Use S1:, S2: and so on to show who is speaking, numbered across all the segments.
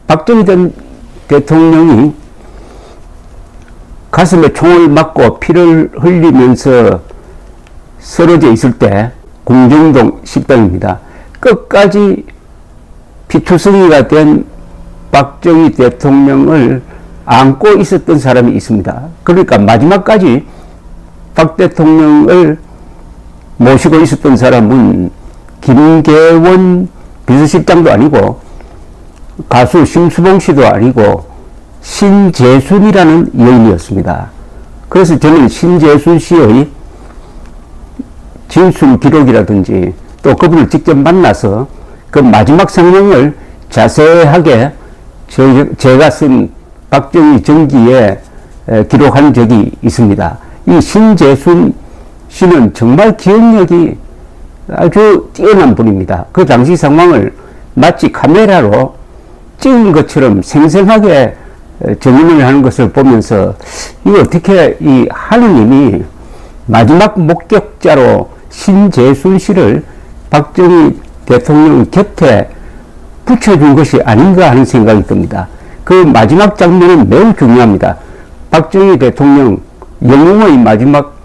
S1: 박정희 대통령이 가슴에 총을 맞고 피를 흘리면서 쓰러져 있을 때 궁정동 식당입니다. 끝까지 피투성이가 된 박정희 대통령을 안고 있었던 사람이 있습니다. 그러니까 마지막까지 박 대통령을 모시고 있었던 사람은 김계원 비서실장도 아니고 가수 심수봉 씨도 아니고 신재순이라는 여인이었습니다. 그래서 저는 신재순 씨의 진술 기록이라든지 또 그분을 직접 만나서 그 마지막 상황을 자세하게 제가 쓴 박정희 전기에 기록한 적이 있습니다. 이 신재순 씨는 정말 기억력이 아주 뛰어난 분입니다. 그 당시 상황을 마치 카메라로 찍은 것처럼 생생하게 정리를 하는 것을 보면서 이거 어떻게 이 하느님이 마지막 목격자로 신재순 씨를 박정희 대통령 곁에 붙여준 것이 아닌가 하는 생각이 듭니다. 그 마지막 장면은 매우 중요합니다. 박정희 대통령 영웅의 마지막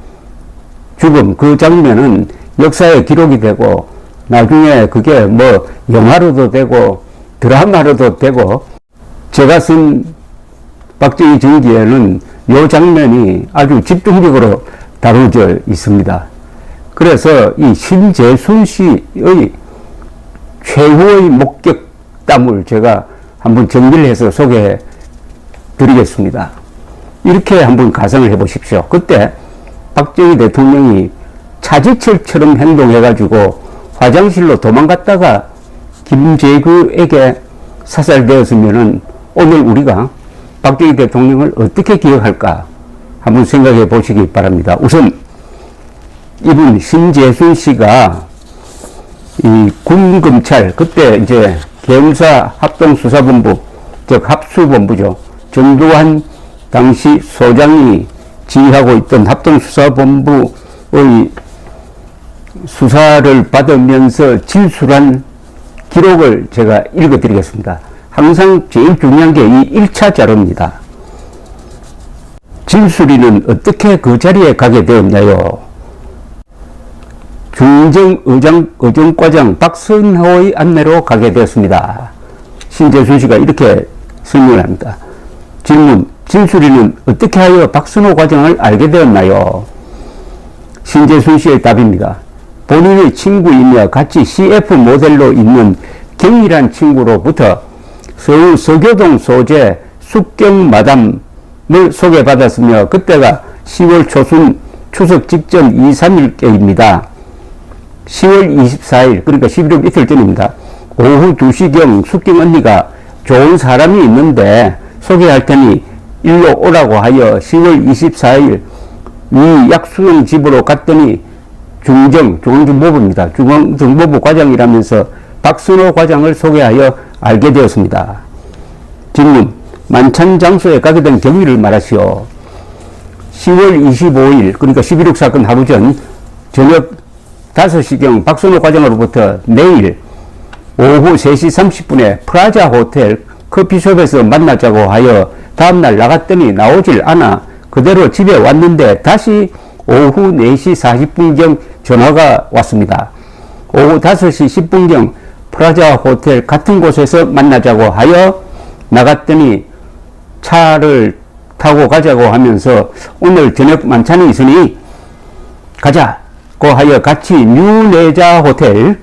S1: 죽음, 그 장면은 역사에 기록이 되고 나중에 그게 뭐 영화로도 되고 드라마로도 되고 제가 쓴 박정희 전기에는 이 장면이 아주 집중적으로 다루어져 있습니다. 그래서 이 신재순 씨의 최후의 목격담을 제가 한번 정리를 해서 소개해 드리겠습니다. 이렇게 한번 가상을 해 보십시오. 그때 박정희 대통령이 차지철처럼 행동해가지고 화장실로 도망갔다가 김재규에게 사살되었으면은 오늘 우리가 박정희 대통령을 어떻게 기억할까 한번 생각해 보시기 바랍니다. 우선 이분 신재순 씨가 이 군검찰 그때 이제 계엄사 합동수사본부 즉 합수본부죠. 전두환 당시 소장이 지휘하고 있던 합동수사본부의 수사를 받으면서 진술한 기록을 제가 읽어드리겠습니다. 항상 제일 중요한 게 이 1차 자료입니다. 진술인은 어떻게 그 자리에 가게 되었나요? 중정의정과장 박선호의 안내로 가게 되었습니다. 신재순 씨가 이렇게 설명을 합니다. 질문, 진술인은 어떻게 하여 박선호 과장을 알게 되었나요? 신재순 씨의 답입니다. 본인의 친구이며 같이 CF 모델로 있는 경이란 친구로부터 서울 서교동 소재 숙경마담을 소개받았으며 그때가 10월 초순 추석 직전 2, 3일께입니다. 10월 24일 그러니까 11월 이틀 전입니다. 오후 2시경 숙경 언니가 좋은 사람이 있는데 소개할 테니 일로 오라고 하여 10월 24일 이 약수영 집으로 갔더니 중앙정보부입니다. 중앙정보부 과장이라면서 박선호 과장을 소개하여 알게 되었습니다. 질문, 만찬 장소에 가게 된 경위를 말하시오. 10월 25일 그러니까 11.6 사건 하루 전 저녁 5시경 박선호 과장으로부터 내일 오후 3시 30분에 프라자 호텔 커피숍에서 만나자고 하여 다음날 나갔더니 나오질 않아 그대로 집에 왔는데 다시 오후 4시 40분경 전화가 왔습니다. 오후 5시 10분경 프라자 호텔 같은 곳에서 만나자고 하여 나갔더니 차를 타고 가자고 하면서 오늘 저녁 만찬이 있으니 가자고 하여 같이 뉴네자 호텔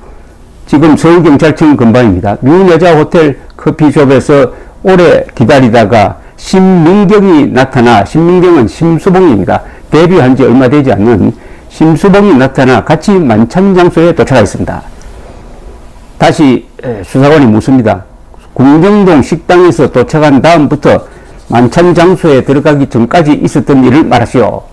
S1: 지금 서울경찰청 근방입니다. 뉴네자 호텔 커피숍에서 오래 기다리다가 심민경이 나타나 심민경은 심수봉입니다. 데뷔한 지 얼마 되지 않는 심수봉이 나타나 같이 만찬 장소에 도착했습니다. 다시 수사관이 묻습니다. 궁정동 식당에서 도착한 다음부터 만찬 장소에 들어가기 전까지 있었던 일을 말하시오.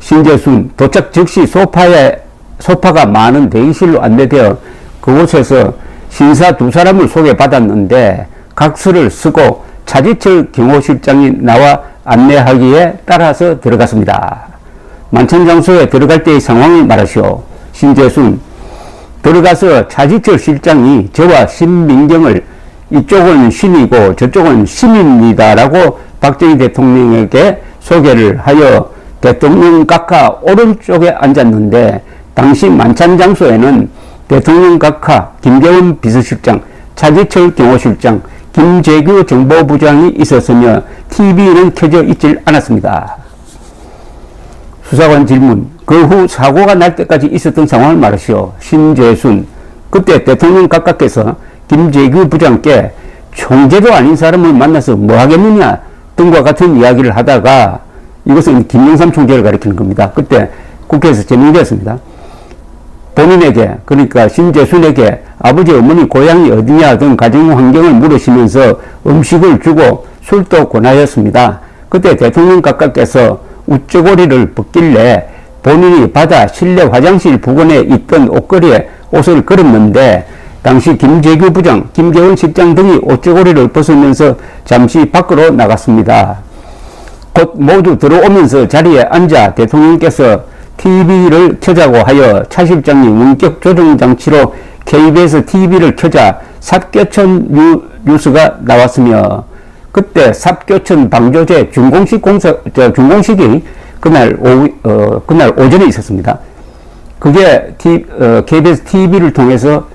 S1: 신재순 도착 즉시 소파가 많은 대기실로 안내되어 그곳에서 신사 2사람을 소개받았는데 각서를 쓰고 차지철 경호실장이 나와 안내하기에 따라서 들어갔습니다. 만찬 장소에 들어갈 때의 상황을 말하시오. 신재순 들어가서 차지철 실장이 저와 신민경을 이쪽은 신이고 저쪽은 신입니다라고 박정희 대통령에게 소개를 하여 대통령 각하 오른쪽에 앉았는데, 당시 만찬 장소에는 대통령 각하 김재원 비서실장, 차지철 경호실장, 김재규 정보부장이 있었으며 TV는 켜져 있질 않았습니다. 수사관 질문. 그 후 사고가 날 때까지 있었던 상황을 말하시오. 신재순. 그때 대통령 각하께서 김재규 부장께 총재도 아닌 사람을 만나서 뭐 하겠느냐 등과 같은 이야기를 하다가, 이것은 김영삼 총재를 가리키는 겁니다. 그때 국회에서 제명되었습니다. 본인에게, 그러니까 신재순에게 아버지 어머니 고향이 어디냐 등 가정 환경을 물으시면서 음식을 주고 술도 권하였습니다. 그때 대통령 각하께서 우쭈고리를 벗길래 본인이 받아 실내 화장실 부근에 있던 옷걸이에 옷을 걸었는데, 당시 김재규 부장, 김재원 실장 등이 옷저고리를 벗으면서 잠시 밖으로 나갔습니다. 곧 모두 들어오면서 자리에 앉아 대통령께서 TV를 켜자고 하여 차 실장이 원격 조정 장치로 KBS TV를 켜자 삽교천 뉴스가 나왔으며, 그때 삽교천 방조제 준공식이 그날 오전에 있었습니다. 그게 KBS TV를 통해서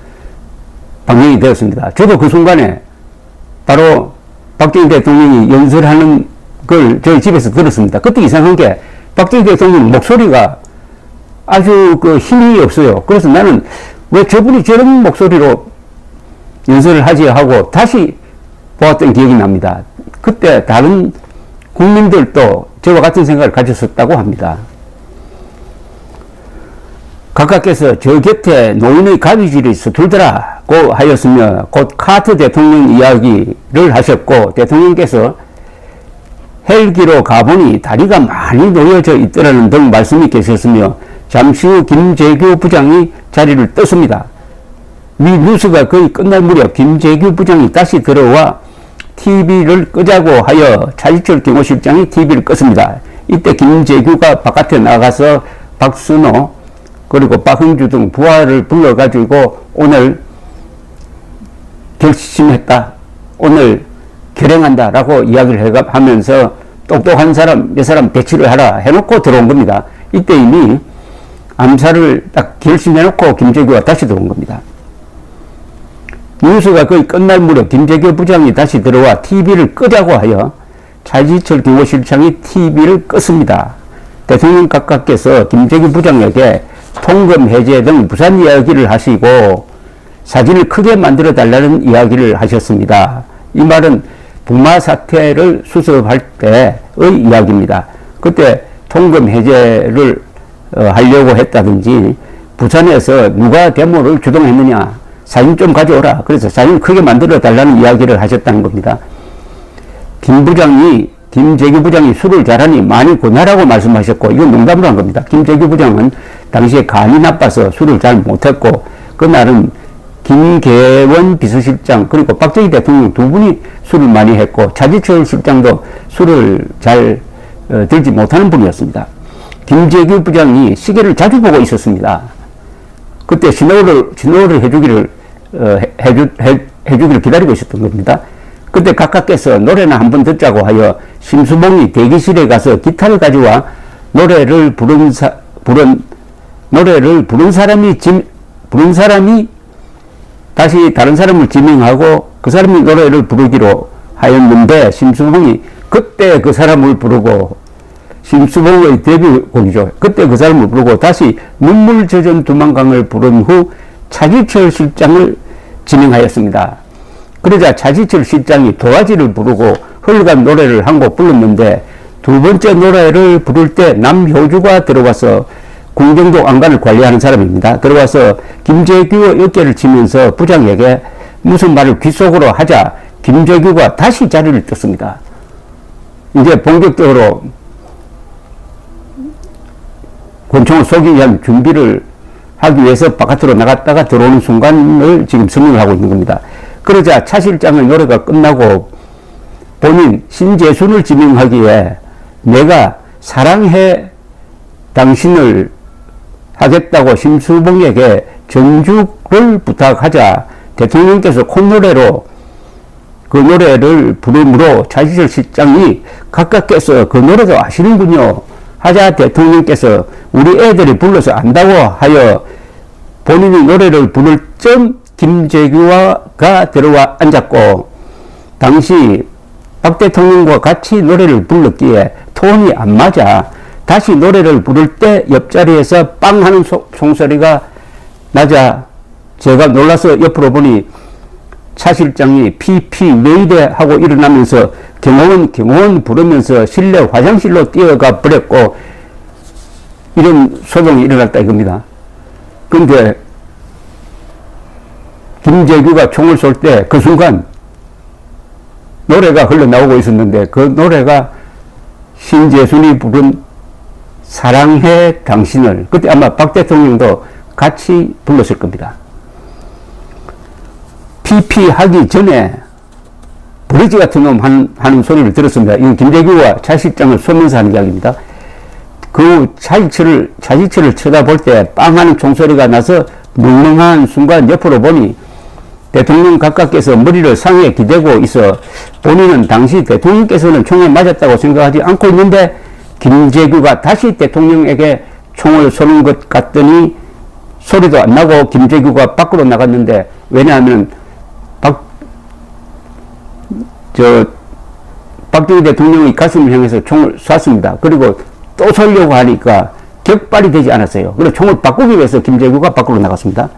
S1: 방영이 되었습니다. 저도 그 순간에 바로 박정희 대통령이 연설하는 걸 저희 집에서 들었습니다. 그때 이상한 게 박정희 대통령 목소리가 아주 힘이 없어요. 그래서 나는 왜 저분이 저런 목소리로 연설을 하지 하고 다시 보았던 기억이 납니다. 그때 다른 국민들도 저와 같은 생각을 가졌었다고 합니다. 각하께서 저 곁에 노인의 가위질이 서툴더라고 하였으며 곧 카트 대통령 이야기를 하셨고, 대통령께서 헬기로 가보니 다리가 많이 놓여져 있더라는 등 말씀이 계셨으며, 잠시 후 김재규 부장이 자리를 떴습니다. 위 뉴스가 거의 끝날 무렵 김재규 부장이 다시 들어와 TV를 끄자고 하여 차지철 경호실장이 TV를 껐습니다. 이때 김재규가 바깥에 나가서 박순호 그리고 박흥주 등 부하를 불러가지고 오늘 결심했다, 오늘 결행한다 라고 이야기를 하면서 똑똑한 사람 몇 사람 배치를 하라 해놓고 들어온 겁니다. 이때 이미 암살을 딱 결심해놓고 김재규가 다시 들어온 겁니다. 뉴스가 거의 끝날 무렵 김재규 부장이 다시 들어와 TV를 끄자고 하여 차지철 경호실장이 TV를 껐습니다. 대통령 각하께서 김재규 부장에게 통금 해제 등 무산 이야기를 하시고 사진을 크게 만들어 달라는 이야기를 하셨습니다. 이 말은 북마 사태를 수습할 때의 이야기입니다. 그때 통금 해제를 하려고 했다든지, 부산에서 누가 데모를 주동했느냐 사진 좀 가져오라, 그래서 사진을 크게 만들어 달라는 이야기를 하셨다는 겁니다. 김재규 부장이 술을 잘하니 많이 권하라고 말씀하셨고, 이건 농담으로 한 겁니다. 김재규 부장은 당시에 간이 나빠서 술을 잘 못했고, 그날은 김계원 비서실장 그리고 박정희 대통령 두 분이 술을 많이 했고, 차지철 실장도 술을 잘 들지 못하는 분이었습니다. 김재규 부장이 시계를 자주 보고 있었습니다. 그때 신호를 해주기를 기다리고 있었던 겁니다. 그때 각하께서 노래나 한번 듣자고 하여 심수봉이 대기실에 가서 기타를 가져와 노래를 부른 사람이 다시 다른 사람을 지명하고 그 사람이 노래를 부르기로 하였는데, 심수봉이 그때 그 사람을 부르고, 심수봉의 데뷔곡이죠. 그때 그 사람을 부르고 다시 눈물 젖은 두만강을 부른 후 차지철 실장을 지명하였습니다. 그러자 차지철 실장이 도화지를 부르고 흘러간 노래를 한 곡 불렀는데, 두 번째 노래를 부를 때 남효주가 들어와서 궁정동 안간을 관리하는 사람입니다. 들어와서 김재규의 어깨를 치면서 부장에게 무슨 말을 귓속으로 하자 김재규가 다시 자리를 떴습니다. 이제 본격적으로 권총을 쏘기 위한 준비를 하기 위해서 바깥으로 나갔다가 들어오는 순간을 지금 설명을 하고 있는 겁니다. 그러자 차 실장의 노래가 끝나고 본인 신재순을 지명하기에 내가 사랑해 당신을 하겠다고 심수봉에게 전주를 부탁하자 대통령께서 콧노래로 그 노래를 부르므로 차지철 실장이 가깝게서 그 노래도 아시는군요 하자 대통령께서 우리 애들이 불러서 안다고 하여 본인이 노래를 부를 점 김재규가 들어와 앉았고, 당시 박 대통령과 같이 노래를 불렀기에 톤이 안 맞아 다시 노래를 부를 때 옆자리에서 빵 하는 총소리가 나자 제가 놀라서 옆으로 보니 차 실장이 피피 왜 이래 하고 일어나면서 경호원 부르면서 실내 화장실로 뛰어가 버렸고, 이런 소동이 일어났다 이겁니다. 근데 김재규가 총을 쏠 때 그 순간 노래가 흘러나오고 있었는데 그 노래가 신재순이 부른 사랑해 당신을, 그때 아마 박 대통령도 같이 불렀을 겁니다. PP 하기 전에 버러지 같은 놈 하는 소리를 들었습니다. 이건 김재규가 차 실장을 쏘면서 하는 이야기입니다. 그 차지철을 쳐다볼 때 빵 하는 총소리가 나서 멍멍한 순간 옆으로 보니 대통령 가깝게서 머리를 상에 기대고 있어 본인은 당시 대통령께서는 총에 맞았다고 생각하지 않고 있는데 김재규가 다시 대통령에게 총을 쏘는 것 같더니 소리도 안 나고 김재규가 밖으로 나갔는데, 왜냐하면 박정희 대통령의 가슴을 향해서 총을 쐈습니다. 그리고 또 쏘려고 하니까 격발이 되지 않았어요. 그래서 총을 바꾸기 위해서 김재규가 밖으로 나갔습니다.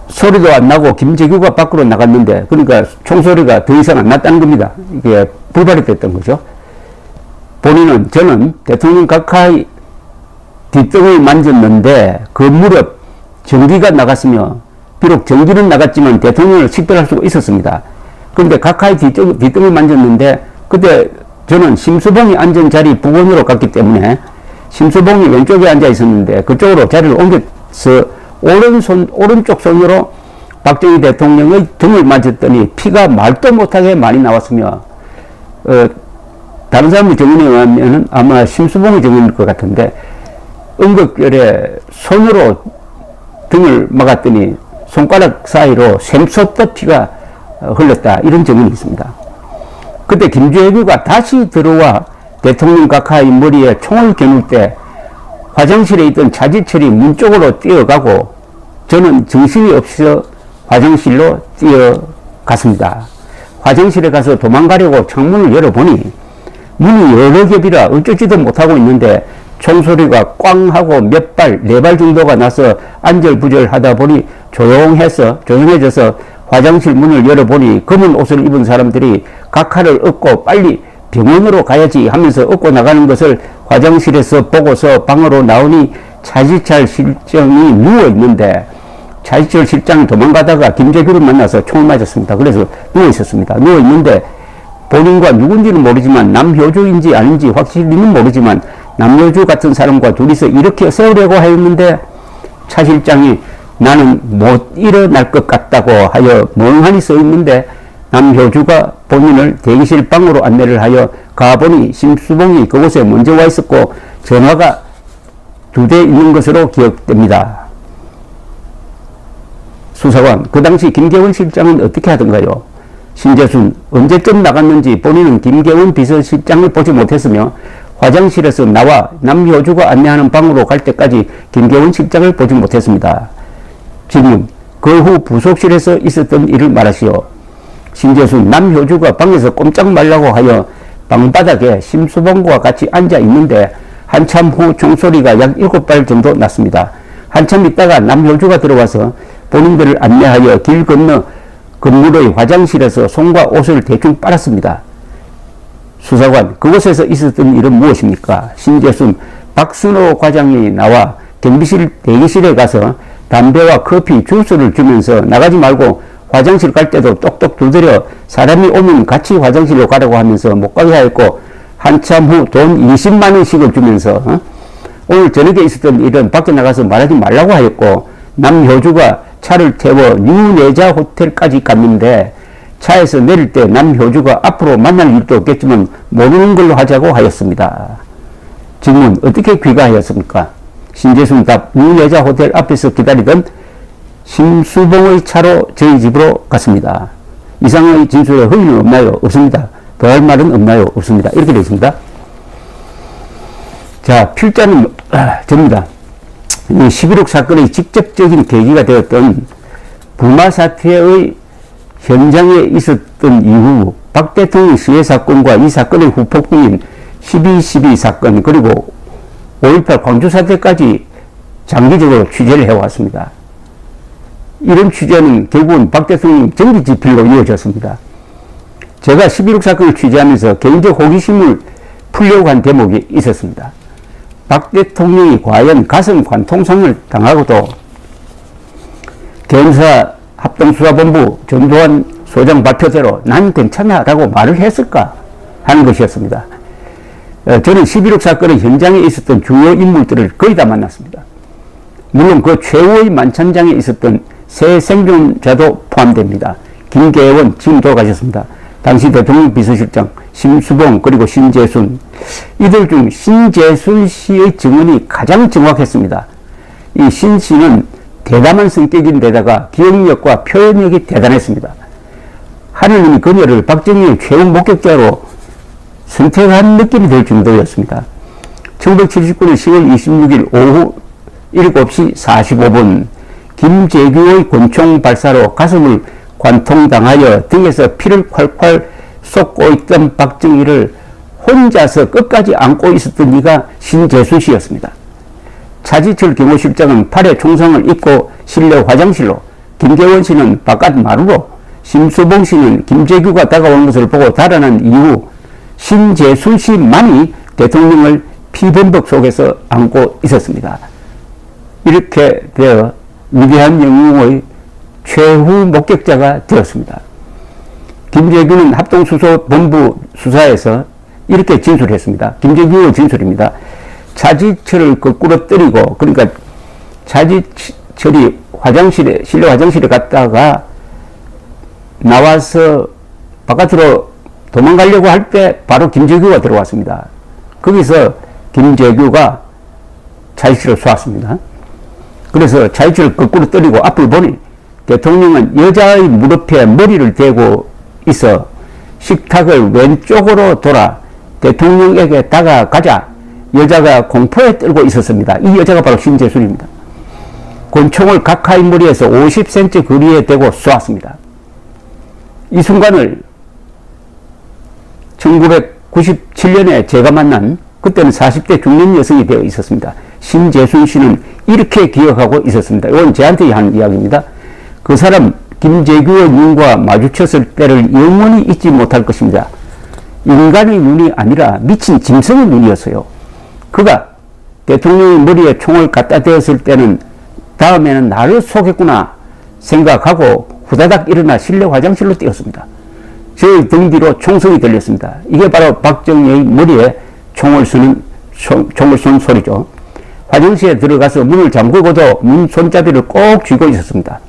S1: 소리도 안 나고 김재규가 밖으로 나갔는데, 그러니까 총소리가 더 이상 안 났다는 겁니다. 이게 불발이 됐던 거죠. 본인은 저는 대통령 가까이 뒷등을 만졌는데 그 무렵 전기가 나갔으며, 비록 전기는 나갔지만 대통령을 식별할 수가 있었습니다. 그런데 가까이 뒷등을 만졌는데 그때 저는 심수봉이 앉은 자리 부근으로 갔기 때문에 심수봉이 왼쪽에 앉아 있었는데 그쪽으로 자리를 옮겨서 오른쪽 손으로 박정희 대통령의 등을 맞았더니 피가 말도 못하게 많이 나왔으며, 다른 사람의 증언에 의하면 아마 심수봉의 증언일 것 같은데 응급결에 손으로 등을 막았더니 손가락 사이로 샘솟듯 피가 흘렀다, 이런 증언이 있습니다. 그때 김재규가 다시 들어와 대통령 가까이 머리에 총을 겨눌 때 화장실에 있던 차지철이 문 쪽으로 뛰어가고 저는 정신이 없어 화장실로 뛰어갔습니다. 화장실에 가서 도망가려고 창문을 열어보니 문이 여러 겹이라 어쩌지도 못하고 있는데 총소리가 꽝 하고 몇 발, 네 발 정도가 나서 안절부절 하다 보니 조용해져서 화장실 문을 열어보니 검은 옷을 입은 사람들이 각하를 업고 빨리 병원으로 가야지 하면서 업고 나가는 것을 화장실에서 보고서 방으로 나오니 차지철 실장이 누워있는데, 차지철 실장이 도망가다가 김재규를 만나서 총을 맞았습니다. 그래서 누워있었습니다. 누워있는데 본인과 누군지는 모르지만 남효주인지 아닌지 확실히는 모르지만 남효주 같은 사람과 둘이서 이렇게 세우려고 하였는데 차 실장이 나는 못 일어날 것 같다고 하여 멍하니 서 있는데 남효주가 본인을 대기실 방으로 안내를 하여 가보니 심수봉이 그곳에 먼저 와 있었고 전화가 2대 있는 것으로 기억됩니다. 수사관, 그 당시 김계원 실장은 어떻게 하던가요? 신재순, 언제쯤 나갔는지 본인은 김계원 비서실장을 보지 못했으며 화장실에서 나와 남효주가 안내하는 방으로 갈 때까지 김계원 실장을 보지 못했습니다. 질문, 그 후 부속실에서 있었던 일을 말하시오. 신재순, 남효주가 방에서 꼼짝 말라고 하여 방바닥에 심수봉과 같이 앉아 있는데 한참 후 총소리가 약 7발 정도 났습니다. 한참 있다가 남효주가 들어와서 본인들을 안내하여 길 건너 건물의 화장실에서 손과 옷을 대충 빨았습니다. 수사관, 그곳에서 있었던 일은 무엇입니까? 신재순, 박순호 과장이 나와 경비실 대기실에 가서 담배와 커피, 주스를 주면서 나가지 말고 화장실 갈 때도 똑똑 두드려 사람이 오면 같이 화장실로 가라고 하면서 못 가게 하였고, 한참 후 돈 20만 원씩을 주면서 오늘 저녁에 있었던 일은 밖에 나가서 말하지 말라고 하였고, 남효주가 차를 태워 뉴내자 호텔까지 갔는데 차에서 내릴 때 남효주가 앞으로 만날 일도 없겠지만 모르는 걸로 하자고 하였습니다. 질문, 어떻게 귀가하였습니까? 신재순 답, 뉴내자 호텔 앞에서 기다리던 심수봉의 차로 저희 집으로 갔습니다. 이상의 진술에 허위는 없나요? 없습니다. 더할 말은 없나요? 없습니다. 이렇게 되어 있습니다. 자, 필자는 접니다. 이 11.6 사건의 직접적인 계기가 되었던 부마 사태의 현장에 있었던 이후 박 대통령 시해 사건과 이 사건의 후폭풍인 12.12 사건 그리고 5.18 광주 사태까지 장기적으로 취재를 해왔습니다. 이런 취재는 결국은 박 대통령 정기 집필로 이루어졌습니다. 제가 11.6 사건을 취재하면서 개인적 호기심을 풀려고 한 대목이 있었습니다. 박 대통령이 과연 가슴 관통상을 당하고도 개헌사 합동수사본부 전두환 소장 발표대로 난 괜찮아 라고 말을 했을까 하는 것이었습니다. 저는 11.6 사건의 현장에 있었던 주요 인물들을 거의 다 만났습니다. 물론 그 최후의 만찬장에 있었던 새 생존자도 포함됩니다. 김계원 지금 돌아가셨습니다. 당시 대통령 비서실장 심수봉 그리고 신재순, 이들 중 신재순 씨의 증언이 가장 정확했습니다. 이 신 씨는 대담한 성격인데다가 기억력과 표현력이 대단했습니다. 하느님이 그녀를 박정희의 최후 목격자로 선택한 느낌이 들 정도였습니다. 1979년 10월 26일 오후 7시 45분 김재규의 권총 발사로 가슴을 관통당하여 등에서 피를 콸콸 쏟고 있던 박정희를 혼자서 끝까지 안고 있었던 이가 신재순 씨였습니다. 차지철 경호실장은 팔에 총상을 입고 실내 화장실로, 김계원 씨는 바깥 마루로, 심수봉 씨는 김재규가 다가온 것을 보고 달아난 이후 신재순 씨만이 대통령을 피범벅 속에서 안고 있었습니다. 이렇게 되어 위대한 영웅의 최후 목격자가 되었습니다. 김재규는 합동수사본부 수사에서 이렇게 진술했습니다. 김재규의 진술입니다. 차지철을 거꾸로 때리고, 그러니까 차지철이 실내 화장실에 갔다가 나와서 바깥으로 도망가려고 할 때 바로 김재규가 들어왔습니다. 거기서 김재규가 차지철을 쏘았습니다. 그래서 차지철을 거꾸로 때리고 앞을 보니 대통령은 여자의 무릎에 머리를 대고 있어 식탁을 왼쪽으로 돌아 대통령에게 다가가자 여자가 공포에 떨고 있었습니다. 이 여자가 바로 신재순입니다. 권총을 각하의 머리에서 50cm 거리에 대고 쏘았습니다. 이 순간을 1997년에 제가 만난 그때는 40대 중년 여성이 되어 있었습니다. 신재순 씨는 이렇게 기억하고 있었습니다. 이건 저한테 한 이야기입니다. 그 사람 김재규의 눈과 마주쳤을 때를 영원히 잊지 못할 것입니다. 인간의 눈이 아니라 미친 짐승의 눈이었어요. 그가 대통령의 머리에 총을 갖다 대었을 때는 다음에는 나를 쏘겠구나 생각하고 후다닥 일어나 실내 화장실로 뛰었습니다. 저의 등 뒤로 총성이 들렸습니다. 이게 바로 박정희의 머리에 총을 쏜 소리죠. 화장실에 들어가서 문을 잠그고도 문 손잡이를 꼭 쥐고 있었습니다.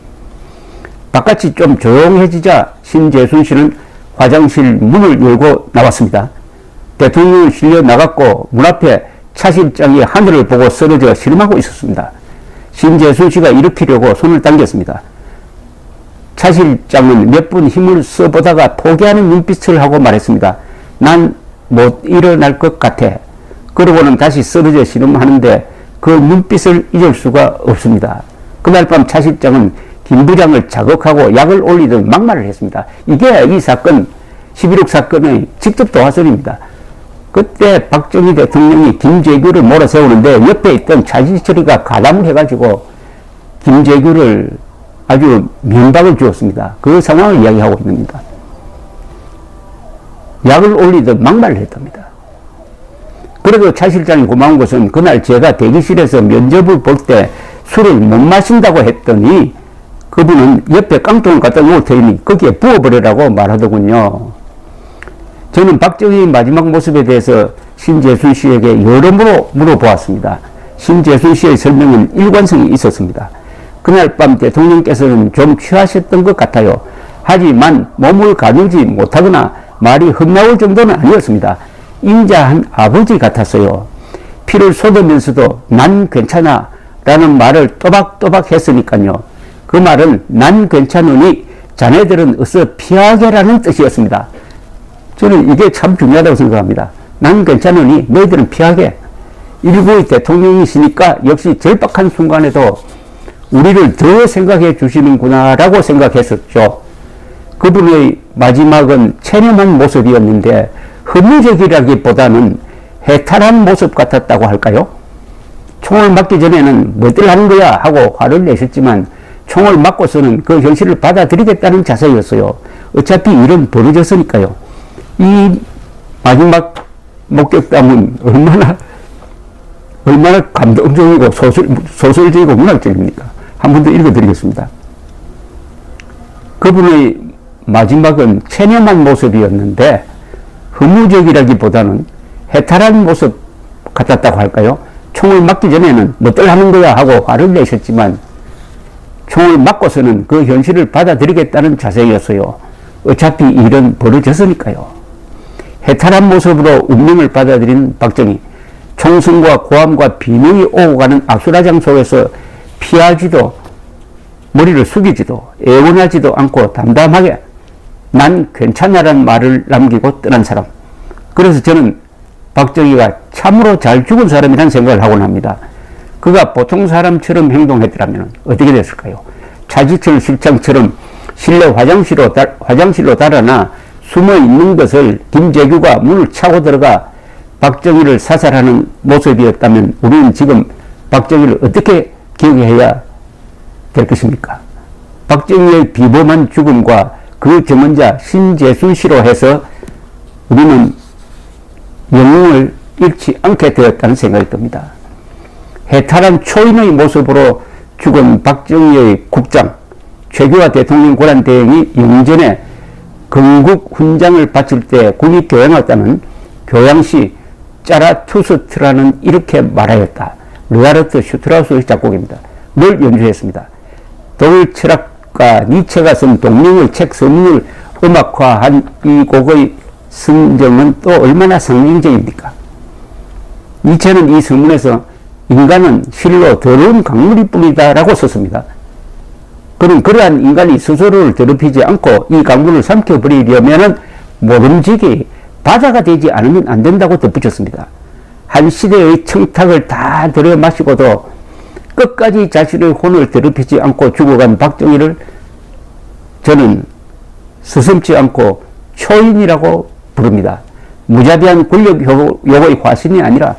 S1: 바깥이 좀 조용해지자 신재순 씨는 화장실 문을 열고 나왔습니다. 대통령은 실려 나갔고 문 앞에 차 실장이 하늘을 보고 쓰러져 실망하고 있었습니다. 신재순 씨가 일으키려고 손을 당겼습니다. 차 실장은 몇 분 힘을 써보다가 포기하는 눈빛을 하고 말했습니다. 난 못 일어날 것 같아. 그러고는 다시 쓰러져 신음하는데 그 눈빛을 잊을 수가 없습니다. 그날 밤 차 실장은 김 부장을 자극하고 약을 올리듯 막말을 했습니다. 이게 이 사건 11.6 사건의 직접 도화선입니다. 그때 박정희 대통령이 김재규를 몰아세우는데 옆에 있던 차지철이가 가담을 해가지고 김재규를 아주 면박을 주었습니다. 그 상황을 이야기하고 있습니다. 약을 올리듯 막말을 했답니다. 그래도 차 실장이 고마운 것은 그날 제가 대기실에서 면접을 볼 때 술을 못 마신다고 했더니 그분은 옆에 깡통을 갖다 놓을 테니 거기에 부어버리라고 말하더군요. 저는 박정희의 마지막 모습에 대해서 신재순 씨에게 여러모로 물어보았습니다. 신재순 씨의 설명은 일관성이 있었습니다. 그날 밤 대통령께서는 좀 취하셨던 것 같아요. 하지만 몸을 가누지 못하거나 말이 헛나올 정도는 아니었습니다. 인자한 아버지 같았어요. 피를 쏟으면서도 난 괜찮아 라는 말을 또박또박 했으니까요. 그 말은 난 괜찮으니 자네들은 어서 피하게라는 뜻이었습니다. 저는 이게 참 중요하다고 생각합니다. 난 괜찮으니 너희들은 피하게. 일부의 대통령이시니까 역시 절박한 순간에도 우리를 더 생각해 주시는구나 라고 생각했었죠. 그분의 마지막은 체념한 모습이었는데 허무적이라기보다는 해탈한 모습 같았다고 할까요? 총을 맞기 전에는 뭐들 하는 거야 하고 화를 내셨지만 총을 맞고서는 그 현실을 받아들이겠다는 자세였어요. 어차피 일은 벌어졌으니까요. 이 마지막 목격담은 얼마나 감동적이고 소설적이고 문학적입니까? 한 번 더 읽어드리겠습니다. 그분의 마지막은 체념한 모습이었는데 허무적이라기보다는 해탈한 모습 같았다고 할까요? 총을 맞기 전에는 뭐들 하는 거야 하고 화를 내셨지만 총을 맞고서는 그 현실을 받아들이겠다는 자세였어요. 어차피 일은 벌어졌으니까요. 해탈한 모습으로 운명을 받아들인 박정희. 총성과 고함과 비명이 오고 가는 악수라장 속에서 피하지도 머리를 숙이지도 애원하지도 않고 담담하게 난 괜찮아라는 말을 남기고 떠난 사람. 그래서 저는 박정희가 참으로 잘 죽은 사람이라는 생각을 하곤 합니다. 그가 보통 사람처럼 행동했더라면 어떻게 됐을까요? 차지철 실장처럼 실내 화장실로 달아나 숨어 있는 것을 김재규가 문을 차고 들어가 박정희를 사살하는 모습이었다면 우리는 지금 박정희를 어떻게 기억해야 될 것입니까? 박정희의 비범한 죽음과 그 증언자 신재순 씨로 해서 우리는 영웅을 잃지 않게 되었다는 생각이 듭니다. 해탈한 초인의 모습으로 죽은 박정희의 국장, 최규하 대통령 고난대행이 영전에 건국 훈장을 바칠 때 군이 교양했다는 교양시 짜라투스트라는 이렇게 말하였다. 르하르트 슈트라우스의 작곡입니다. 늘 연주했습니다. 독일 철학가 니체가 쓴 동명의 책 서문을 음악화한 이 곡의 성정은 또 얼마나 상징적입니까? 니체는 이 서문에서 인간은 실로 더러운 강물일 뿐이다 라고 썼습니다. 그는 그러한 인간이 스스로를 더럽히지 않고 이 강물을 삼켜버리려면 모름지기 바다가 되지 않으면 안 된다고 덧붙였습니다. 한 시대의 청탁을 다 들여 마시고도 끝까지 자신의 혼을 더럽히지 않고 죽어간 박정희를 저는 스승치 않고 초인이라고 부릅니다. 무자비한 권력 요구의 화신이 아니라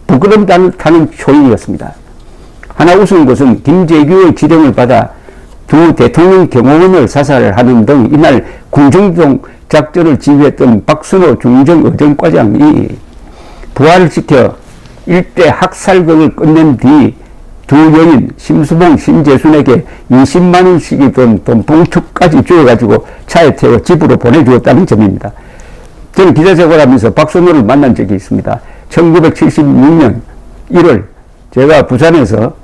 S1: 부끄럼 타는 초인이었습니다. 하나 우스운 것은 김재규의 지령을 받아 두 대통령 경호원을 사살하는 등 이날 궁정동 작전을 지휘했던 박순호 중정의정과장이 부하를 시켜 일대 학살극을 끝낸 뒤 두 여인 심수봉, 신재순에게 20만 원씩이 든 돈봉투까지 주어가지고 차에 태워 집으로 보내주었다는 점입니다. 저는 기자생활을 하면서 박순호를 만난 적이 있습니다. 1976년 1월 제가 부산에서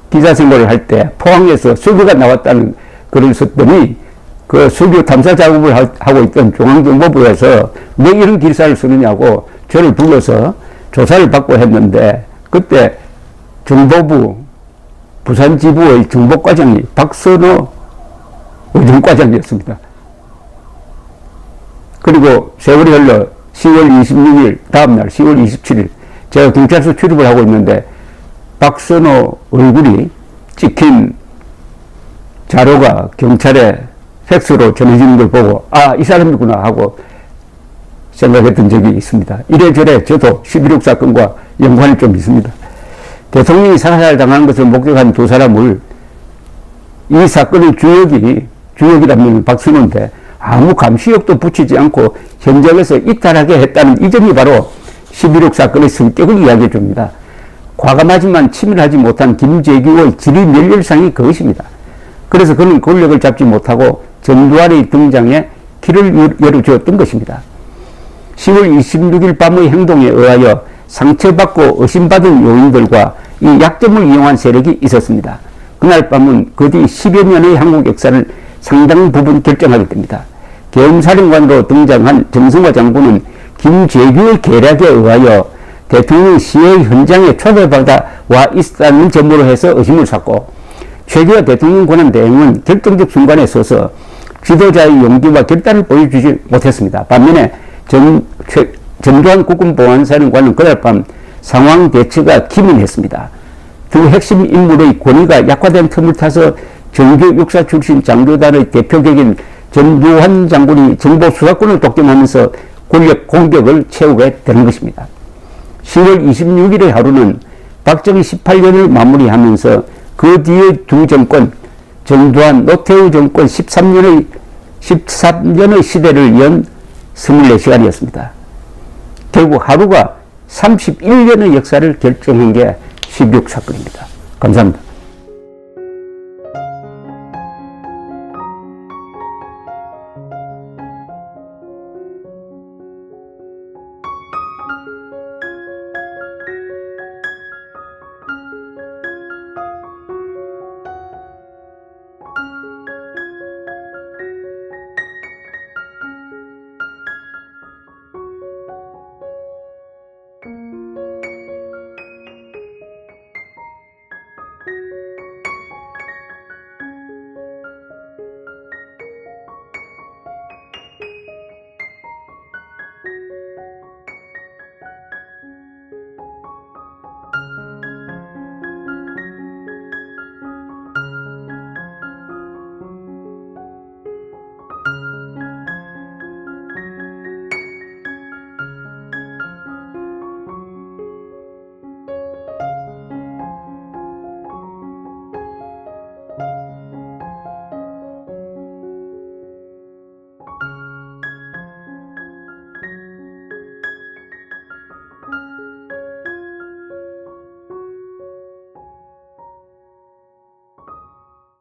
S1: 기자생활을 할 때 포항에서 수교가 나왔다는 글을 썼더니 그 수교 탐사 작업을 하고 있던 중앙정보부에서 왜 이런 기사를 쓰느냐고 저를 불러서 조사를 받고 했는데 그때 정보부 부산지부의 정보과장이 박선호 의정과장이었습니다. 그리고 세월이 흘러 10월 26일 다음날 10월 27일 제가 경찰서 출입을 하고 있는데 박선호 얼굴이 찍힌 자료가 경찰에 팩스로 전해지는 걸 보고 아, 이 사람이구나 하고 생각했던 적이 있습니다. 이래저래 저도 11.6 사건과 연관이 좀 있습니다. 대통령이 사살당하는 것을 목격한 두 사람을 이 사건의 주역이라면 박순호인데 아무 감시력도 붙이지 않고 현장에서 이탈하게 했다는 이 점이 바로 11.6 사건의 성격을 이야기해 줍니다. 과감하지만 치밀하지 못한 김재규의 지리멸렬상이 그것입니다. 그래서 그는 권력을 잡지 못하고 전두환의 등장에 길을 열어주었던 것입니다. 10월 26일 밤의 행동에 의하여 상처받고 의심받은 요인들과 이 약점을 이용한 세력이 있었습니다. 그날 밤은 그 뒤 10여 년의 한국 역사를 상당 부분 결정하게 됩니다. 계엄사령관으로 등장한 정성화 장군은 김재규의 계략에 의하여 대통령 시해 현장에 초대받아 와 있다는 점으로 해서 의심을 샀고 최규하 대통령 권한대행은 결정적 순간에 서서 지도자의 용기와 결단을 보여주지 못했습니다. 반면에 전두환 국군보안사령관은 그날 밤 상황 대처가 기민했습니다. 두 핵심 인물의 권위가 약화된 틈을 타서 정규 육사 출신 장교단의 대표격인 전두환 장군이 정보 수사권을 독점하면서 권력 공격을 채우게 되는 것입니다. 10월 26일의 하루는 박정희 18년을 마무리하면서 그 뒤의 두 정권, 전두환, 노태우 정권 13년의 시대를 연 24시간이었습니다. 결국 하루가 31년의 역사를 결정한 게 16사건입니다. 감사합니다.